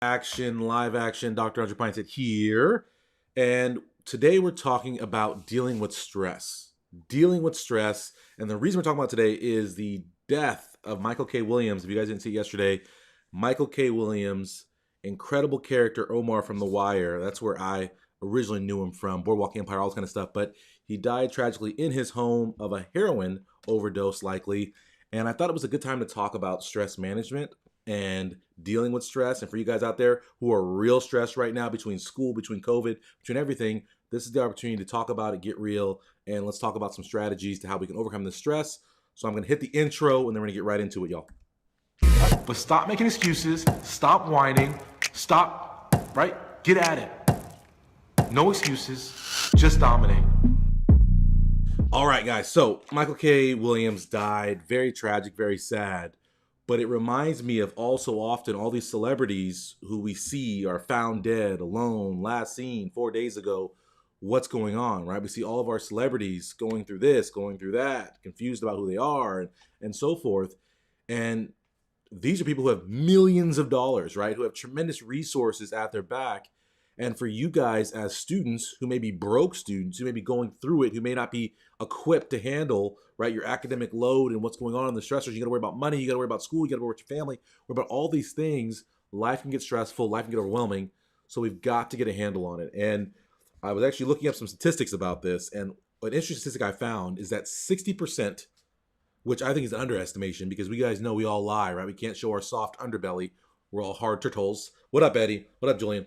Action, live action, Dr. Andrew Pinesett here. And today we're talking about dealing with stress. Dealing with stress. And the reason we're talking about today is the death of Michael K. Williams. If you guys didn't see it yesterday, Michael K. Williams, incredible character, Omar from The Wire. That's where I originally knew him from, Boardwalk Empire, all this kind of stuff. But he died tragically in his home of a heroin overdose, likely. And I thought it was a good time to talk about stress management and dealing with stress. And for you guys out there who are real stressed right now between school, between COVID, between everything, this is the opportunity to talk about it, get real, and let's talk about some strategies to how we can overcome this stress. So I'm going to hit the intro and then we're going to get right into it, y'all. But stop making excuses, stop whining, stop, right? Get at it. No excuses, just dominate. All right, guys. So Michael K. Williams died. Very tragic, very sad. But it reminds me of all so often all these celebrities who we see are found dead, alone, last seen 4 days ago. What's going on, right? We see all of our celebrities going through this, going through that, confused about who they are, and so forth. And these are people who have millions of dollars, right? Who have tremendous resources at their back. And for you guys as students who may be broke students, who may be going through it, who may not be equipped to handle, right, your academic load and what's going on in the stressors, you got to worry about money, you got to worry about school, you got to worry about your family, worry about all these things. Life can get stressful, life can get overwhelming. So we've got to get a handle on it. And I was actually looking up some statistics about this. And an interesting statistic I found is that 60%, which I think is an underestimation because we guys know we all lie, right? We can't show our soft underbelly. We're all hard turtles. What up, Eddie? What up, Julian?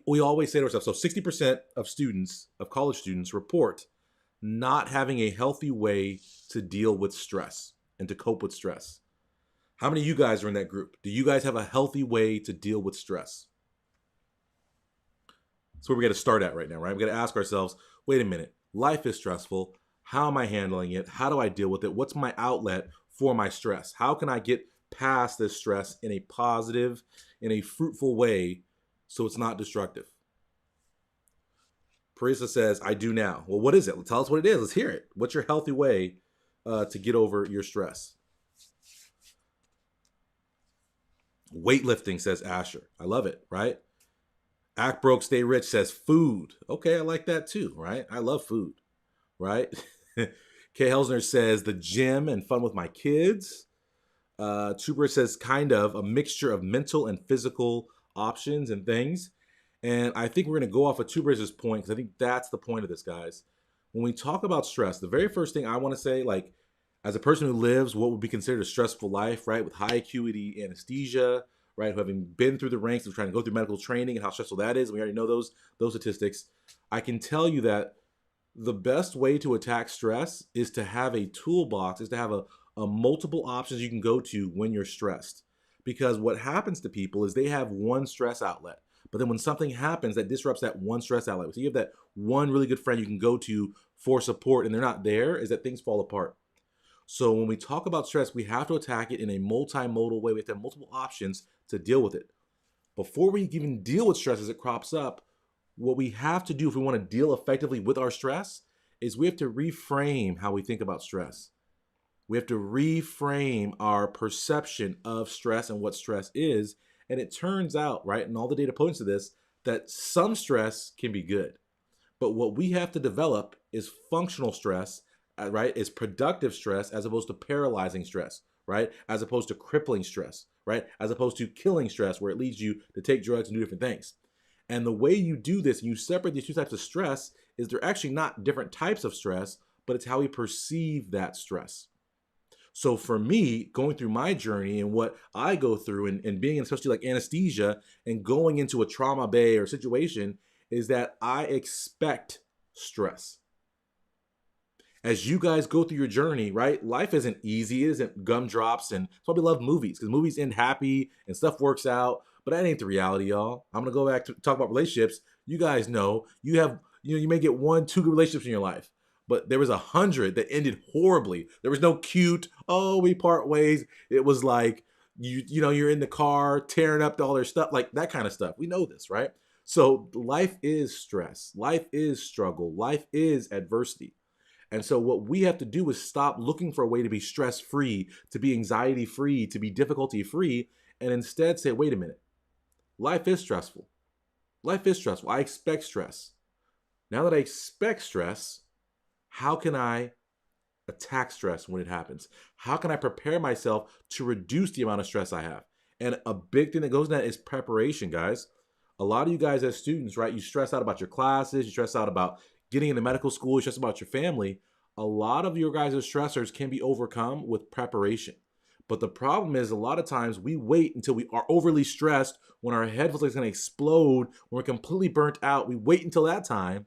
We always say to ourselves, so 60% of students, of college students, report not having a healthy way to deal with stress and to cope with stress. How many of you guys are in that group? Do you guys have a healthy way to deal with stress? That's where we got to start at right now, right? We got to ask ourselves, wait a minute, life is stressful. How am I handling it? How do I deal with it? What's my outlet for my stress? How can I get past this stress in a positive, in a fruitful way so it's not destructive? Parisa says, I do now. Well, what is it? Tell us what it is. Let's hear it. What's your healthy way to get over your stress? Weightlifting, says Asher. I love it, right? Act Broke, Stay Rich says food. Okay, I like that too, right? I love food, right? Kay Helsner says the gym and fun with my kids. Trooper says kind of a mixture of mental and physical options and things. And I think we're going to go off of Tuber's point because I think that's the point of this, guys. When we talk about stress, the very first thing I want to say, like, as a person who lives what would be considered a stressful life, right, with high acuity anesthesia, right, who having been through the ranks of trying to go through medical training and how stressful that is, we already know those statistics. I can tell you that the best way to attack stress is to have a toolbox, is to have a multiple options you can go to when you're stressed. Because what happens to people is they have one stress outlet. But then when something happens that disrupts that one stress outlet, so you have that one really good friend you can go to for support and they're not there, is that things fall apart. So when we talk about stress, we have to attack it in a multimodal way. We have to have multiple options to deal with it. Before we even deal with stress as it crops up, what we have to do if we want to deal effectively with our stress is we have to reframe how we think about stress. We have to reframe our perception of stress and what stress is. And it turns out, right, and all the data points to this, that some stress can be good. But what we have to develop is functional stress, right, is productive stress as opposed to paralyzing stress, right, as opposed to crippling stress, right, as opposed to killing stress where it leads you to take drugs and do different things. And the way you do this and you separate these two types of stress is they're actually not different types of stress, but it's how we perceive that stress. So for me, going through my journey and what I go through and being in especially like anesthesia and going into a trauma bay or situation is that I expect stress. As you guys go through your journey, right? Life isn't easy. It isn't gumdrops. And that's why we love movies, because movies end happy and stuff works out. But that ain't the reality, y'all. I'm going to go back to talk about relationships. You guys know you may get 1-2 good relationships in your life. But there was 100 that ended horribly. There was no cute, oh, we part ways. It was like, you're in the car tearing up all their stuff, like that kind of stuff. We know this, right? So life is stress. Life is struggle. Life is adversity. And so what we have to do is stop looking for a way to be stress-free, to be anxiety-free, to be difficulty-free, and instead say, wait a minute. Life is stressful. Life is stressful. I expect stress. Now that I expect stress, how can I attack stress when it happens? How can I prepare myself to reduce the amount of stress I have? And a big thing that goes in that is preparation, guys. A lot of you guys as students, right, you stress out about your classes, you stress out about getting into medical school, you stress about your family. A lot of your guys' stressors can be overcome with preparation. But the problem is a lot of times we wait until we are overly stressed, when our head feels like it's going to explode, when we're completely burnt out. We wait until that time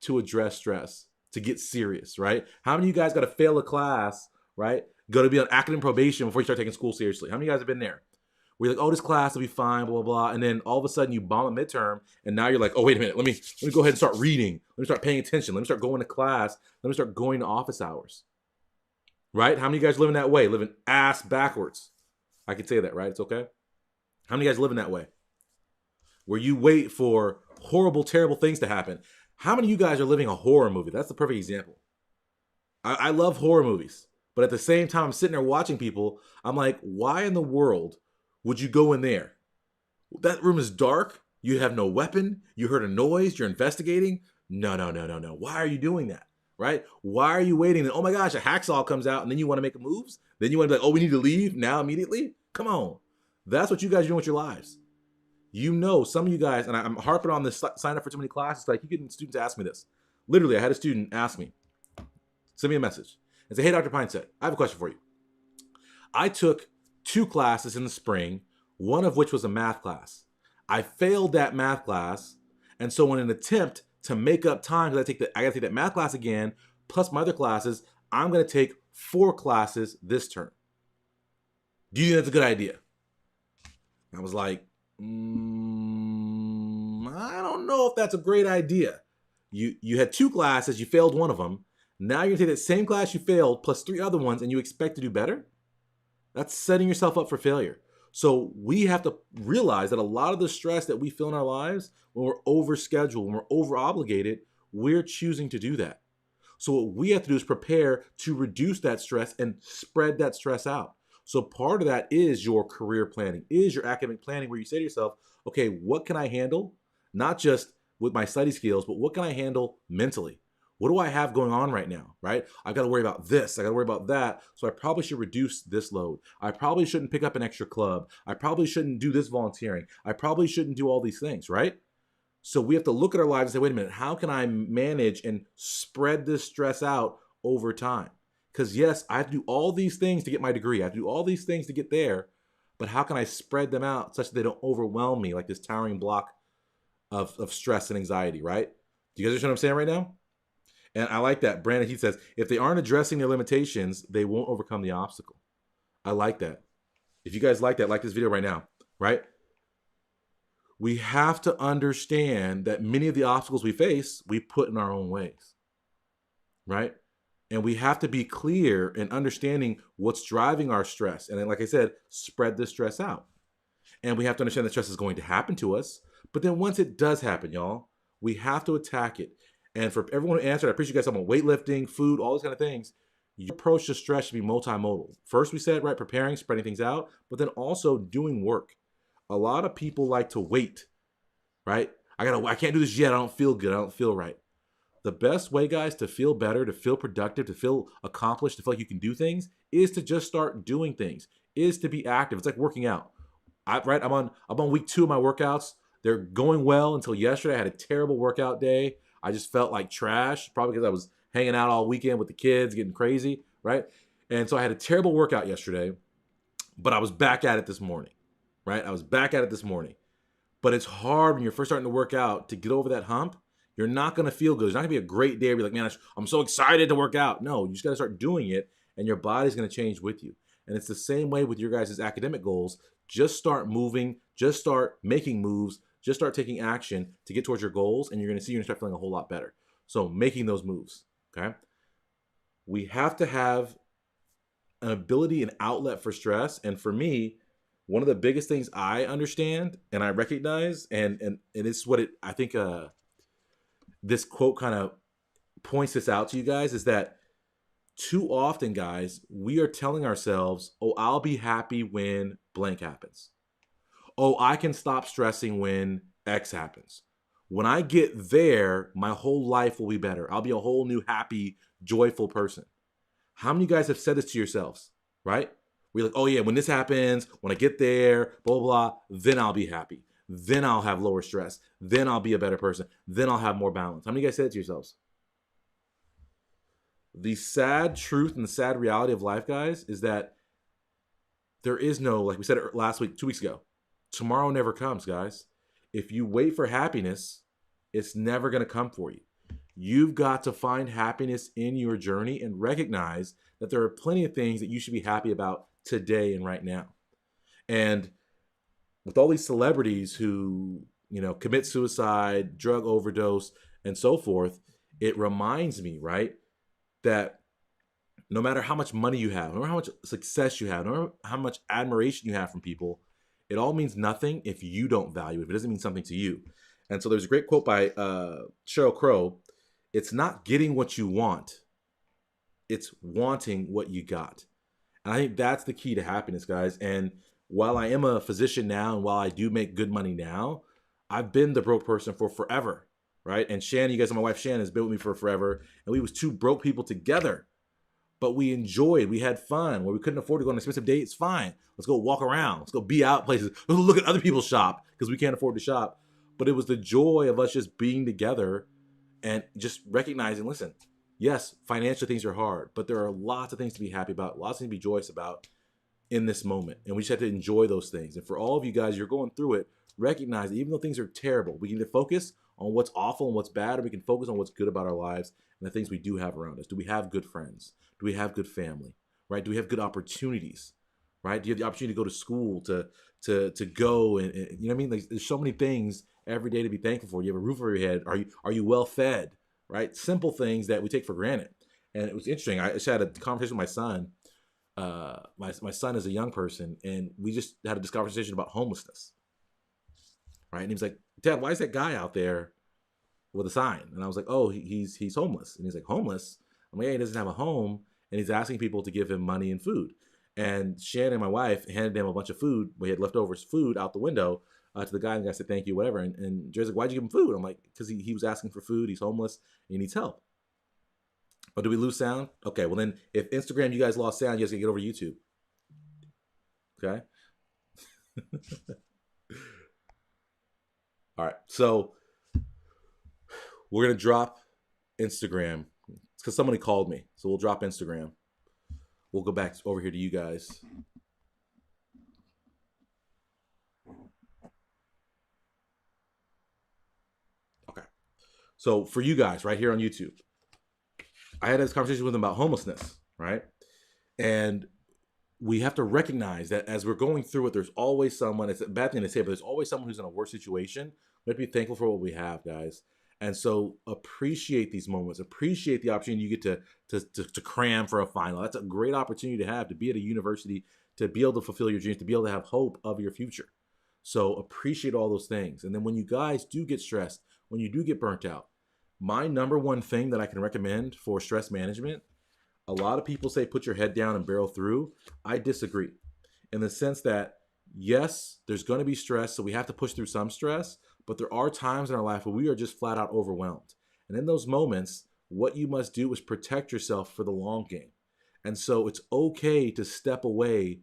to address stress, to get serious, right? How many of you guys got to fail a class, right? Go to be on academic probation before you start taking school seriously? How many of you guys have been there? Where you're like, oh, this class will be fine, blah, blah, blah. And then all of a sudden you bomb a midterm, and now you're like, oh, wait a minute, let me go ahead and start reading. Let me start paying attention. Let me start going to class. Let me start going to office hours. Right? How many of you guys living that way? Living ass backwards. I can say that, right? It's okay. How many of you guys living that way? Where you wait for horrible, terrible things to happen. How many of you guys are living a horror movie? That's the perfect example. I love horror movies. But at the same time, I'm sitting there watching people. I'm like, why in the world would you go in there? That room is dark. You have no weapon. You heard a noise. You're investigating. No. Why are you doing that? Right? Why are you waiting? And, oh my gosh, a hacksaw comes out and then you want to make moves? Then you want to be like, oh, we need to leave now immediately? Come on. That's what you guys are doing with your lives. You know, some of you guys, and I'm harping on this, sign up for too many classes, like you get students ask me this. Literally, I had a student ask me, send me a message and say, hey, Dr. Pinesett, I have a question for you. I took 2 classes in the spring, one of which was a math class. I failed that math class, and so in an attempt to make up time, because I got to take that math class again, plus my other classes, I'm going to take 4 classes this term. Do you think that's a good idea? I was like, I don't know if that's a great idea. You had 2 classes, you failed one of them. Now you're going to take that same class you failed plus 3 other ones, and you expect to do better? That's setting yourself up for failure. So we have to realize that a lot of the stress that we feel in our lives, when we're overscheduled, when we're over-obligated, we're choosing to do that. So what we have to do is prepare to reduce that stress and spread that stress out. So part of that is your career planning, is your academic planning, where you say to yourself, okay, what can I handle? Not just with my study skills, but what can I handle mentally? What do I have going on right now, right? I got to worry about this. I got to worry about that. So I probably should reduce this load. I probably shouldn't pick up an extra club. I probably shouldn't do this volunteering. I probably shouldn't do all these things, right? So we have to look at our lives and say, wait a minute, how can I manage and spread this stress out over time? Because yes, I have to do all these things to get my degree. I have to do all these things to get there. But how can I spread them out such that they don't overwhelm me like this towering block of stress and anxiety, right? Do you guys understand what I'm saying right now? And I like that. Brandon, he says, if they aren't addressing their limitations, they won't overcome the obstacle. I like that. If you guys like that, like this video right now, right? We have to understand that many of the obstacles we face, we put in our own ways, right? And we have to be clear in understanding what's driving our stress. And then, like I said, spread the stress out. And we have to understand that stress is going to happen to us. But then once it does happen, y'all, we have to attack it. And for everyone who answered, I appreciate you guys talking about weightlifting, food, all these kind of things. Your approach to stress should be multimodal. First, we said, right, preparing, spreading things out, but then also doing work. A lot of people like to wait, right? I can't do this yet. I don't feel good. I don't feel right. The best way, guys, to feel better, to feel productive, to feel accomplished, to feel like you can do things, is to just start doing things, is to be active. It's like working out. I'm on week 2 of my workouts. They're going well until yesterday. I had a terrible workout day. I just felt like trash, probably because I was hanging out all weekend with the kids, getting crazy, right? And so I had a terrible workout yesterday, but I was back at it this morning, right? I was back at it this morning. But it's hard when you're first starting to work out to get over that hump. You're not going to feel good. It's not going to be a great day where you're like, man, I'm so excited to work out. No, you just got to start doing it, and your body's going to change with you. And it's the same way with your guys' academic goals. Just start moving. Just start making moves. Just start taking action to get towards your goals, and you're going to see you're going to start feeling a whole lot better. So making those moves, okay? We have to have an ability, an outlet for stress. And for me, one of the biggest things I understand and I recognize, and it's what I think this quote kind of points this out to you guys, is that too often, guys, we are telling ourselves, oh, I'll be happy when blank happens. Oh, I can stop stressing when X happens. When I get there, my whole life will be better. I'll be a whole new happy, joyful person. How many of you guys have said this to yourselves, right? We're like, oh yeah, when this happens, when I get there, blah, blah, blah, then I'll be happy. Then I'll have lower stress. Then I'll be a better person. Then I'll have more balance. How many of you guys said it to yourselves? The sad truth and the sad reality of life, guys, is that there is no, like we said last week, 2 weeks ago, tomorrow never comes, guys. If you wait for happiness, it's never going to come for you. You've got to find happiness in your journey and recognize that there are plenty of things that you should be happy about today and right now. And with all these celebrities who, commit suicide, drug overdose, and so forth, it reminds me, right, that no matter how much money you have, no matter how much success you have, no matter how much admiration you have from people, it all means nothing if you don't value it, if it doesn't mean something to you. And so there's a great quote by Sheryl Crow. It's not getting what you want. It's wanting what you got. And I think that's the key to happiness, guys. And while I am a physician now, and while I do make good money now, I've been the broke person for forever, right? And Shannon, you guys know my wife Shannon has been with me for forever. And we was two broke people together. But we enjoyed, we had fun. Where we couldn't afford to go on an expensive date, it's fine. Let's go walk around. Let's go be out places. Let's look at other people's shop because we can't afford to shop. But it was the joy of us just being together and just recognizing, listen, yes, financial things are hard, but there are lots of things to be happy about, lots of things to be joyous about in this moment. And we just have to enjoy those things. And for all of you guys, you're going through it, recognize that even though things are terrible, we can either focus on what's awful and what's bad, or we can focus on what's good about our lives and the things we do have around us. Do we have good friends? Do we have good family? Right? Do we have good opportunities? Right? Do you have the opportunity to go to school, to go and you know what I mean? Like, there's so many things every day to be thankful for. You have a roof over your head. Are you well fed? Right? Simple things that we take for granted. And it was interesting. I just had a conversation with my son. My son is a young person, and we just had this conversation about homelessness. Right? And he was like, Dad, why is that guy out there with a sign? And I was like, oh, he's homeless. And he's like, homeless? I'm like, yeah, he doesn't have a home, and he's asking people to give him money and food. And Shannon, my wife, handed him a bunch of food. We had leftover food out the window to the guy, and the guy said, thank you, whatever. And Jerry's like, why'd you give him food? I'm like, because he was asking for food. He's homeless, and he needs help. Oh, did we lose sound? Okay, well then, if Instagram, you guys lost sound, you guys can get over YouTube. Okay? All right, so we're going to drop Instagram. It's because somebody called me, so we'll drop Instagram. We'll go back over here to you guys. Okay. So for you guys right here on YouTube, I had this conversation with them about homelessness, right? And we have to recognize that as we're going through it, there's always someone, it's a bad thing to say, but there's always someone who's in a worse situation. We have to be thankful for what we have, guys. And so appreciate these moments. Appreciate the opportunity you get to cram for a final. That's a great opportunity to have, to be at a university, to be able to fulfill your dreams, to be able to have hope of your future. So appreciate all those things. And then when you guys do get stressed, when you do get burnt out, my number one thing that I can recommend for stress management, a lot of people say put your head down and barrel through. I disagree in the sense that, yes, there's going to be stress, so we have to push through some stress, but there are times in our life where we are just flat out overwhelmed. And in those moments, what you must do is protect yourself for the long game. And so it's okay to step away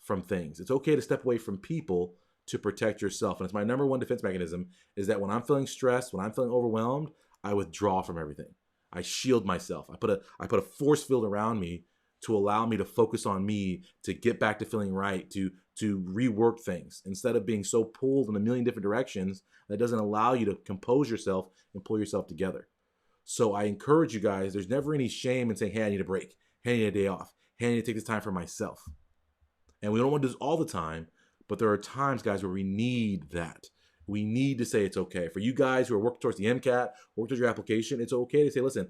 from things. It's okay to step away from people to protect yourself. And it's my number one defense mechanism is that when I'm feeling stressed, when I'm feeling overwhelmed, I withdraw from everything. I shield myself. I put a force field around me to allow me to focus on me, to get back to feeling right, to rework things instead of being so pulled in a million different directions that doesn't allow you to compose yourself and pull yourself together. So I encourage you guys, there's never any shame in saying, hey, I need a break. Hey, I need a day off. Hey, I need to take this time for myself. And we don't want to do this all the time, but there are times, guys, where we need that. We need to say it's okay. For you guys who are working towards the MCAT, working towards your application, it's okay to say, listen,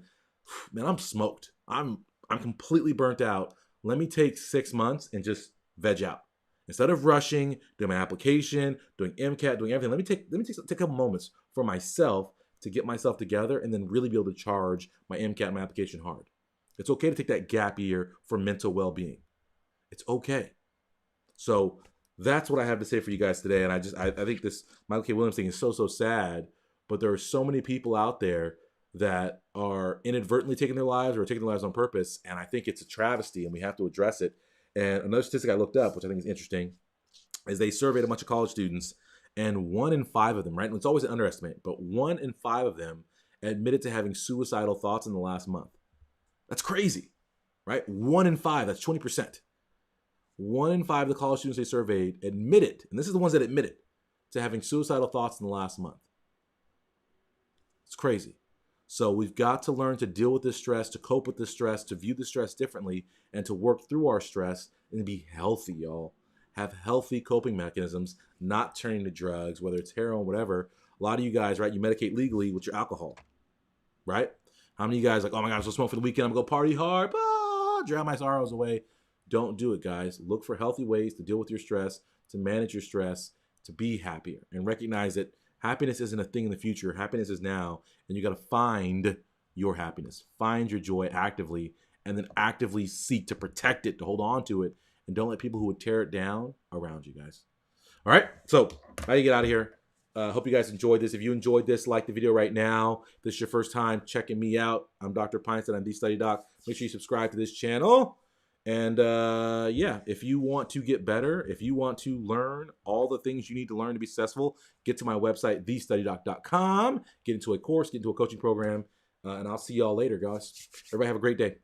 man, I'm smoked. I'm completely burnt out. Let me take 6 months and just veg out. Instead of rushing, doing my application, doing MCAT, doing everything, let me take a couple moments for myself to get myself together and then really be able to charge my MCAT, my application hard. It's okay to take that gap year for mental well-being. It's okay. So that's what I have to say for you guys today. And I think this Michael K. Williams thing is so sad, but there are so many people out there that are inadvertently taking their lives or taking their lives on purpose. And I think it's a travesty and we have to address it. And another statistic I looked up, which I think is interesting, is they surveyed a bunch of college students, and 1 in 5 of them, right? And it's always an underestimate, but 1 in 5 of them admitted to having suicidal thoughts in the last month. That's crazy, right? 1 in 5, that's 20%. 1 in 5 of the college students they surveyed admitted, and this is the ones that admitted, to having suicidal thoughts in the last month. It's crazy. So we've got to learn to deal with this stress, to cope with this stress, to view the stress differently, and to work through our stress and be healthy, y'all. Have healthy coping mechanisms, not turning to drugs, whether it's heroin, whatever. A lot of you guys, right, you medicate legally with your alcohol, right? How many of you guys like, oh my gosh, let's smoke for the weekend, I'm going to go party hard, drown my sorrows away. Don't do it, guys. Look for healthy ways to deal with your stress, to manage your stress, to be happier, and recognize that happiness isn't a thing in the future. Happiness is now, and you got to find your happiness. Find your joy actively, and then actively seek to protect it, to hold on to it, and don't let people who would tear it down around you, guys. All right, so how do you get out of here? Hope you guys enjoyed this. If you enjoyed this, like the video right now. If this is your first time checking me out, I'm Dr. Pinesett. I'm the Study Doc. Make sure you subscribe to this channel. And yeah, if you want to get better, if you want to learn all the things you need to learn to be successful, get to my website, thestudydoc.com, get into a course, get into a coaching program, and I'll see y'all later, guys. Everybody have a great day.